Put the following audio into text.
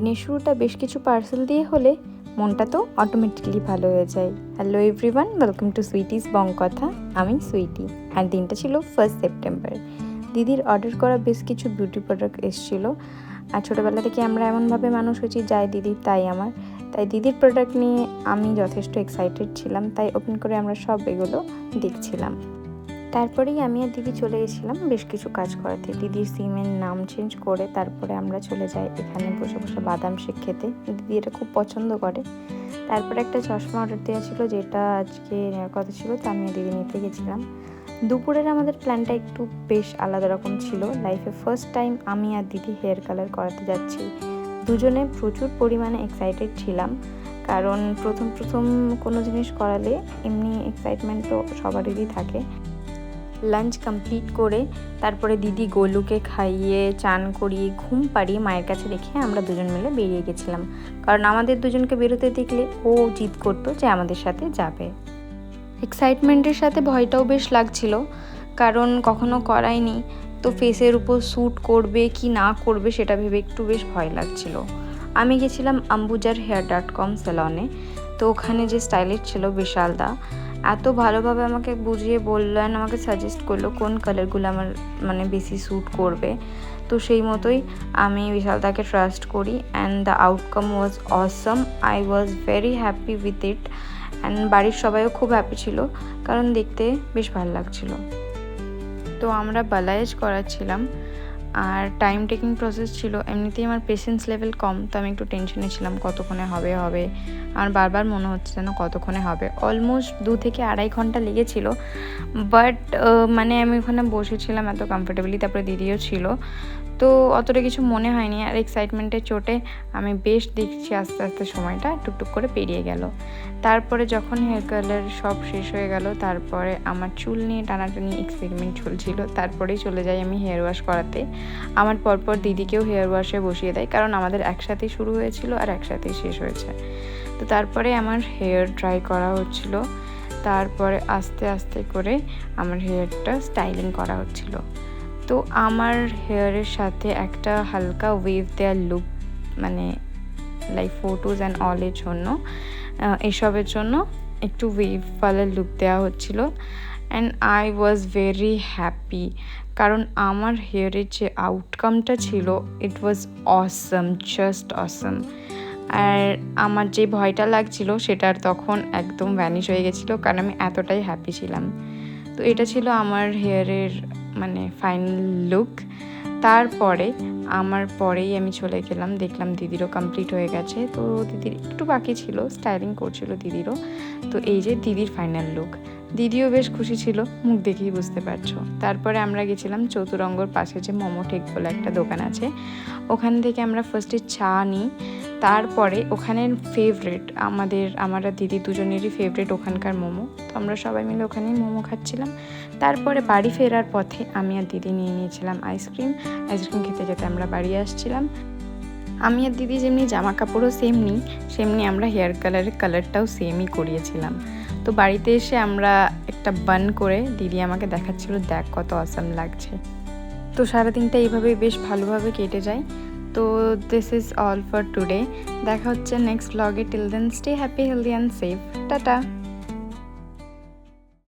দিনের শুরুটা বেশ কিছু পার্সেল দিয়ে হলে মনটা তো অটোমেটিকলি ভালো হয়ে যায়। Hello everyone, welcome to Sweety's Bong Kotha. আমি সুইটি, আর দিনটা ছিল 1 সেপ্টেম্বর। দিদির অর্ডার করা বেশ কিছু বিউটি প্রোডাক্ট এসেছিলো। আর ছোটোবেলা থেকে আমরা এমনভাবে মানুষ হয়েছি, যাই দিদির তাই আমার। তাই দিদির প্রোডাক্ট নিয়ে আমি যথেষ্ট এক্সাইটেড ছিলাম, তাই ওপেন করে আমরা সব এগুলো দেখছিলাম। তারপরেই আমি আর দিদি চলে গেছিলাম বেশ কিছু কাজ করাতে। দিদির সিমের নাম চেঞ্জ করে তারপরে আমরা চলে যাই এখানে বসে বসে বাদাম শেক খেতে। দিদি এটা খুব পছন্দ করে। তারপরে একটা চশমা অর্ডার দেওয়া ছিল, যেটা আজকে নেওয়ার কথা ছিল, তো আমি আর দিদি নিতে গেছিলাম। দুপুরের আমাদের প্ল্যানটা একটু বেশ আলাদা রকম ছিল। লাইফে ফার্স্ট টাইম আমি আর দিদি হেয়ার কালার করাতে যাচ্ছি। দুজনে প্রচুর পরিমাণে এক্সাইটেড ছিলাম, কারণ প্রথম কোনো জিনিস করালে এমনি এক্সাইটমেন্ট তো সবারই থাকে। লাঞ্চ কমপ্লিট করে তারপরে দিদি গোলুকে খাইয়ে চান করিয়ে ঘুম পাড়িয়ে মায়ের কাছে রেখে আমরা দুজন মিলে বেরিয়ে গেছিলাম, কারণ আমাদের দুজনকে বেরোতে দেখলে ও জিদ করতো যে আমাদের সাথে যাবে। এক্সাইটমেন্টের সাথে ভয়টাও বেশ লাগছিল, কারণ কখনো করাইনি, তো ফেসের উপর স্যুট করবে কি না করবে সেটা ভেবে একটু বেশ ভয় লাগছিল। আমি গেছিলাম ambujar.com স্যালনে। তো ওখানে যে স্টাইলিস্ট ছিল বিশালদা, এত ভালোভাবে আমাকে বুঝিয়ে বললেন, আমাকে সাজেস্ট করলো কোন কালারগুলো আমার বেশি স্যুট করবে। তো সেই মতোই আমি বিশালদাকে ট্রাস্ট করি, and the outcome was Assam. I was very happy with it, and বাড়ির সবাইও খুব হ্যাপি ছিল, কারণ দেখতে বেশ ভালো লাগছিলো। তো আমরা বালায়েজ করাচ্ছিলাম, আর টাইম টেকিং প্রসেস ছিল। এমনিতেই আমার পেশেন্স লেভেল কম, তো আমি একটু টেনশনে ছিলাম কতক্ষণে হবে। আমার বারবার মনে হচ্ছে যেন কতক্ষণে হবে। অলমোস্ট 2 থেকে আড়াই ঘন্টা লেগেছিল, বাট আমি ওখানে বসেছিলাম এত কমফোর্টেবলি, তারপরে দিদিও ছিল, তো অতটা কিছু মনে হয়নি। আর এক্সাইটমেন্টের চোটে আমি বেশ দেখছি আস্তে আস্তে সময়টা টুকটুক করে পেরিয়ে গেল। তারপরে যখন হেয়ার কালার সব শেষ হয়ে গেল, তারপরে আমার চুল নিয়ে টানাটানি এক্সপেরিমেন্ট চলছিল। তারপরেই চলে যাই আমি হেয়ার ওয়াশ করাতে। আমার পরপর দিদিকেও হেয়ার ওয়াশে বসিয়ে দেয়, কারণ আমাদের একসাথেই শুরু হয়েছিল আর একসাথেই শেষ হয়েছে। তো তারপরে আমার হেয়ার ড্রাই করা হচ্ছিল, তারপরে আস্তে আস্তে করে আমার হেয়ারটা স্টাইলিং করা হচ্ছিল। তো আমার হেয়ারের সাথে একটা হালকা ওয়েভ দেওয়ার লুক, লাইক ফটোজ অ্যান্ড অলের জন্য, এসবের জন্য একটু ওয়েভওয়ালা লুক দেওয়া হচ্ছিল। And I was very happy, কারণ আমার হেয়ারের যে আউটকামটা ছিল, ইট ওয়াজ অসম, জাস্ট অসম। আর আমার যে ভয়টা লাগছিল সেটার তখন একদম ভ্যানিশ হয়ে গেছিলো, কারণ আমি এতটাই হ্যাপি ছিলাম। তো এটা ছিল আমার হেয়ারের ফাইনাল লুক। তারপরে আমার পরেই আমি চলে গেলাম, দেখলাম দিদিরও কমপ্লিট হয়ে গেছে। তো দিদির একটু বাকি ছিল, স্টাইলিং করছিল দিদিরও। তো এই যে দিদির ফাইনাল লুক, দিদিও বেশ খুশি ছিল, মুখ দেখেই বুঝতে পারছো। তারপরে আমরা গেছিলাম চতুরঙ্গর পাশে যে মোমো টেক বলে একটা দোকান আছে, ওখান থেকে আমরা ফার্স্টে চা নিই। তারপরে ওখানের ফেভারেট আমার দিদি দুজনেরই ফেভারেট ওখানকার মোমো, তো আমরা সবাই মিলে ওখানেই মোমো খাচ্ছিলাম। তারপরে বাড়ি ফেরার পথে আমি আর দিদি নিয়ে নিয়েছিলাম আইসক্রিম খেতে খেতে আমরা বাড়ি আসছিলাম। আমি আর দিদি যেমনি জামা কাপড়ও সেম নিই, সেমনি আমরা হেয়ার কালারটাও সেমই করিয়েছিলাম। তো বাড়িতে এসে আমরা একটা বান করে দিদি আমাকে দেখাচ্ছিল, দেখ কত অসাম লাগছে। তো সারাদিনটা এইভাবেই বেশ ভালোভাবে কেটে যায়। তো this is all for today. দেখা হচ্ছে নেক্সট ব্লগে। Till then stay happy, healthy and safe. Tata.